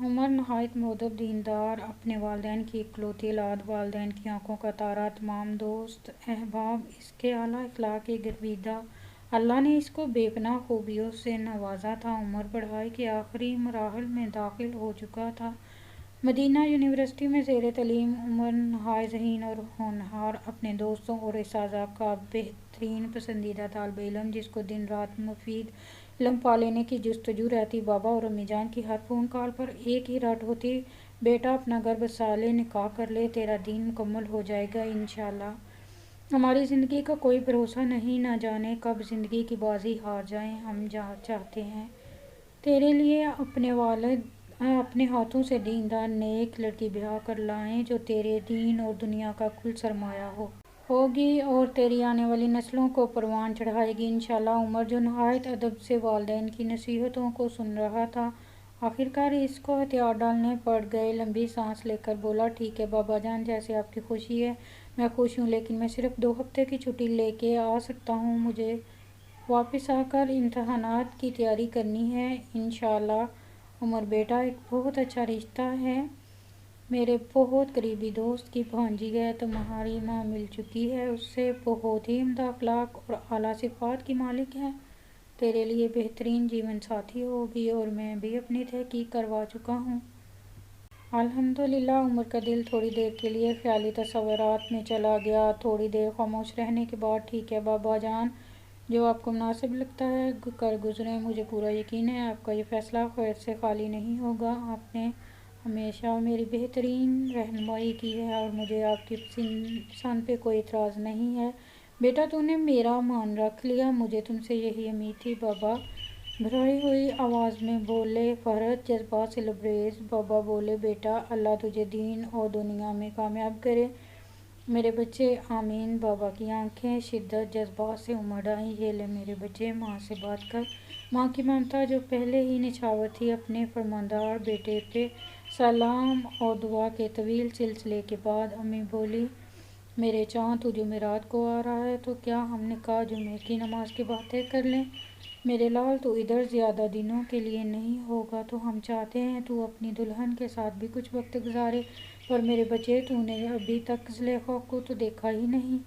عمر نہایت مؤدب دیندار، اپنے والدین کی اکلوتی اولاد، والدین کی آنکھوں کا تارا، تمام دوست احباب اس کے اعلیٰ اخلاق کے گرویدہ۔ اللہ نے اس کو بے پناہ خوبیوں سے نوازا تھا۔ عمر پڑھائی کے آخری مراحل میں داخل ہو چکا تھا۔ مدینہ یونیورسٹی میں زیر تعلیم عمر نہایت ذہین اور ہونہار، اپنے دوستوں اور اساتذہ کا بہترین پسندیدہ طالب علم، جس کو دن رات مفید علم پا لینے کی جستجو رہتی۔ بابا اور امی جان کی ہر فون کال پر ایک ہی رٹ ہوتی: بیٹا اپنا گھر بسا لے، نکاح کر لے، تیرا دین مکمل ہو جائے گا انشاءاللہ۔ ہماری زندگی کا کوئی بھروسہ نہیں، نہ جانے کب زندگی کی بازی ہار جائیں۔ ہم چاہتے ہیں تیرے لیے اپنے ہاتھوں سے دیندار نیک لڑکی بیاہ کر لائیں، جو تیرے دین اور دنیا کا کل سرمایہ ہوگی اور تیری آنے والی نسلوں کو پروان چڑھائے گی انشاءاللہ۔ عمر، جو نہایت ادب سے والدین کی نصیحتوں کو سن رہا تھا، آخرکار اس کو ہتھیار ڈالنے پڑ گئے۔ لمبی سانس لے کر بولا: ٹھیک ہے بابا جان، جیسے آپ کی خوشی ہے، میں خوش ہوں، لیکن میں صرف 2 ہفتے کی چھٹی لے کے آ سکتا ہوں۔ مجھے واپس آ کر امتحانات کی تیاری کرنی ہے انشاءاللہ۔ عمر بیٹا، ایک بہت اچھا رشتہ ہے، میرے بہت قریبی دوست کی بھانجی ہے، تمہاری ماں مل چکی ہے، اس سے بہت ہی عمدہ اخلاق اور اعلیٰ صفات کی مالک ہے، تیرے لیے بہترین جیون ساتھی ہوگی، اور میں بھی اپنی تحقیق کروا چکا ہوں۔ الحمدللہ۔ عمر کا دل تھوڑی دیر کے لیے خیالی تصورات میں چلا گیا۔ تھوڑی دیر خاموش رہنے کے بعد: ٹھیک ہے بابا جان، جو آپ کو مناسب لگتا ہے کر گزریں، مجھے پورا یقین ہے آپ کا یہ فیصلہ خیر سے خالی نہیں ہوگا۔ آپ نے ہمیشہ میری بہترین رہنمائی کی ہے اور مجھے آپ کی پسند پہ کوئی اعتراض نہیں ہے۔ بیٹا، تو نے میرا مان رکھ لیا، مجھے تم سے یہی امید تھی۔ بابا بھرائی ہوئی آواز میں بولے فرحت جذبات سے لبریز۔ بابا بولے: بیٹا، اللہ تجھے دین اور دنیا میں کامیاب کرے میرے بچے، آمین۔ بابا کی آنکھیں شدت جذبات سے امڑ آئیں۔ یہ لے میرے بچے، ماں سے بات کر۔ ماں کی ممتا جو پہلے ہی نچھاور تھی، اپنے فرماندار بیٹے پہ سلام اور دعا کے طویل سلسلے کے بعد امی بولی: میرے چاند، تو جمعرات کو آ رہا ہے، تو کیا ہم نکاح جمعے کی نماز کے بعد طے کر لیں؟ میرے لال، تو ادھر زیادہ دنوں کے لیے نہیں ہوگا، تو ہم چاہتے ہیں تو اپنی دلہن کے ساتھ بھی کچھ وقت گزارے۔ پر میرے بچے، تو نے ابھی تک زلیخا کو تو دیکھا ہی نہیں۔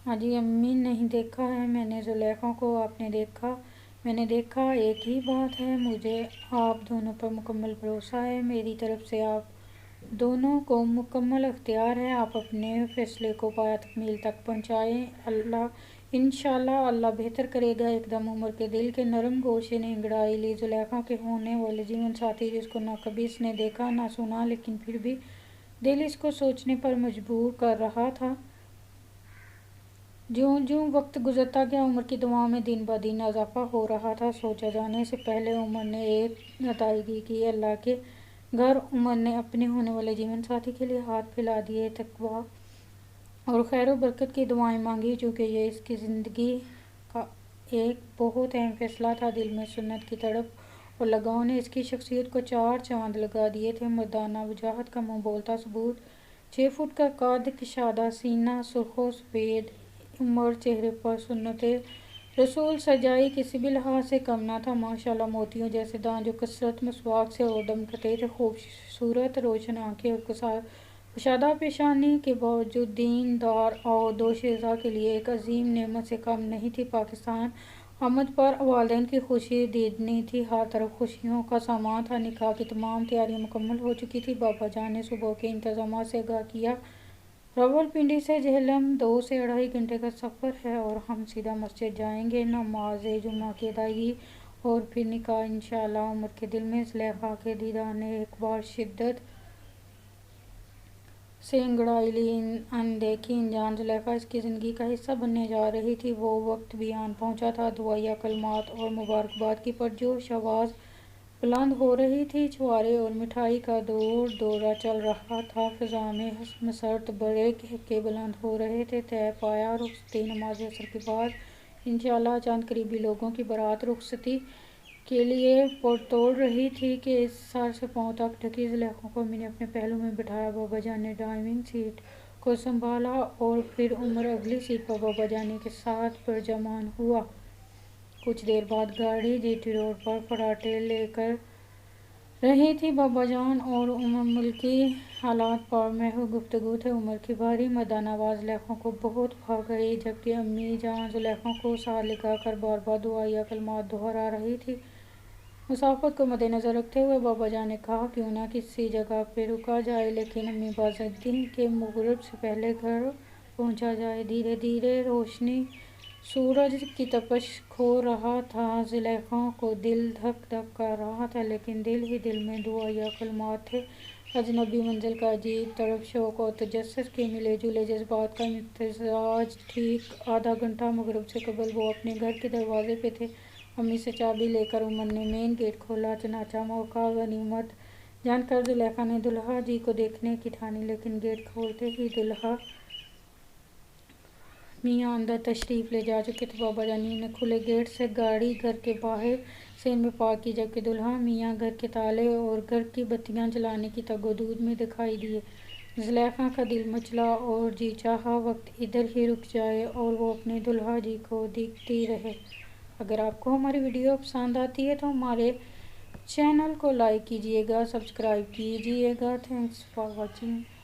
ہاں جی امی، نہیں دیکھا ہے میں نے زلیخا کو۔ آپ نے دیکھا؟ میں نے دیکھا۔ ایک ہی بات ہے، مجھے آپ دونوں پر مکمل بھروسہ ہے، میری طرف سے آپ دونوں کو مکمل اختیار ہے، آپ اپنے فیصلے کو پایہ تکمیل تک پہنچائیں، انشاءاللہ اللہ بہتر کرے گا۔ ایک دم عمر کے دل کے نرم گوشے نے انگڑائی لی۔ زلیخا کے ہونے والے جیون ساتھی، جس کو نہ کبھی اس نے دیکھا نہ سنا، لیکن پھر بھی دل اس کو سوچنے پر مجبور کر رہا تھا۔ جوں جوں وقت گزرتا گیا، عمر کی دعاؤں میں دن بدن اضافہ ہو رہا تھا۔ سوچا جانے سے پہلے عمر نے ایک ادائیگی کی: اللہ کے گھر۔ عمر نے اپنے ہونے والے جیون ساتھی کے لیے ہاتھ پھیلا دیے، تقویٰ اور خیر و برکت کی دعائیں مانگی، چونکہ یہ اس کی زندگی کا ایک بہت اہم فیصلہ تھا۔ دل میں سنت کی تڑپ اور لگاؤ نے اس کی شخصیت کو 4 چاند لگا دیے تھے: مردانہ وجاہت کا منہ بولتا ثبوت، 6 فٹ کا قد، کشادہ سینہ، سرخ و سفید عمر، چہرے پر سنت رسول سجائی کسی بھی لحاظ سے کم نہ تھا، ماشاءاللہ موتیوں جیسے دانت جو کثرت مسواک سے اور دمکتے تھے، خوبصورت روشن آنکھیں اور کشادہ پیشانی کے باوجود دین دار اور دوشیزہ کے لیے ایک عظیم نعمت سے کم نہیں تھی۔ پاکستان آمد پر والدین کی خوشی دیدنی تھی، ہر طرف خوشیوں کا ساماں تھا۔ نکاح کی تمام تیاریاں مکمل ہو چکی تھیں۔ بابا جان نے صبح کے انتظامات سے آگاہ کیا: راولپنڈی سے جہلم 2 سے 2.5 گھنٹے کا سفر ہے اور ہم سیدھا مسجد جائیں گے، نماز جمعہ کی ادائیگی اور پھر نکاح انشاءاللہ۔ عمر کے دل میں زلیخا کے دیدار نے ایک بار شدت سے انگڑائی لی۔ اندیکھی انجان زلیخا اس کی زندگی کا حصہ بننے جا رہی تھی۔ وہ وقت بھی آن پہنچا تھا۔ دعائیہ کلمات اور مبارکباد کی پرجوش آواز بلند ہو رہی تھی، چھوارے اور مٹھائی کا دور دورہ چل رہا تھا، فضا میں مسرت بھرے قہقہے بلند ہو رہے تھے۔ طے پایا رخصتی نماز عصر کے بعد انشاءاللہ۔ چند قریبی لوگوں کی بارات رخصتی کے لیے پرتوڑ رہی تھی کہ سر سے پاؤں تک ڈھکی زلیخا کو امی نے اپنے پہلو میں بٹھایا۔ بابا جان نے ڈرائیونگ سیٹ کو سنبھالا اور پھر عمر اگلی سیٹ پر بابا جانی کے ساتھ پرجمان ہوا۔ کچھ دیر بعد گاڑی جی ٹی روڈ پر فراٹے لے کر رہی تھی۔ بابا جان اور عمر ملکی حالات پر محو گفتگو تھے۔ عمر کی بھاری مدہ نواز زلیخا کو بہت بھا گئی، جبکہ امی جان زلیخا کو ساتھ لگا کر بار بار دعائیہ کلمات دہرا رہی تھی۔ مسافت کو مد نظر رکھتے ہوئے بابا جان نے کہا، کیوں نہ کسی جگہ پہ رکا جائے، لیکن امی باز تھیں کہ مغرب سے پہلے گھر پہنچا جائے۔ دھیرے دھیرے روشنی سورج کی تپش کھو رہا تھا۔ زلیخا کو دل دھک دھک کر رہا تھا، لیکن دل ہی دل میں دعائیہ کلمات تھے۔ اجنبی منزل کا عجیب طرب شوق اور تجسس کے ملے جلے جذبات کا امتزاج۔ ٹھیک آدھا گھنٹہ مغرب سے قبل وہ اپنے گھر کے دروازے پہ تھے۔ امی سے چابی لے کر عمر نے مین گیٹ کھولا۔ چنانچہ موقع غنیمت جان کر زلیخا نے دولہا جی کو دیکھنے کی ٹھانی، لیکن گیٹ کھولتے ہی دولہا میاں اندر تشریف لے جا چکے تھے۔ بابا جان نے کھلے گیٹ سے گاڑی گھر کے باہر سین میں پارک کی، جبکہ دولہا میاں گھر کے تالے اور گھر کی بتیاں جلانے کی تگ و دو میں دکھائی دیے۔ زلیخا کا دل مچلا اور جی چاہا وقت ادھر ہی رک جائے اور وہ اپنے دولہا جی کو دیکھتی رہے۔ اگر آپ کو ہماری ویڈیو پسند آتی ہے تو ہمارے چینل کو لائک کیجیے گا، سبسکرائب کیجیے گا۔ Thanks for watching.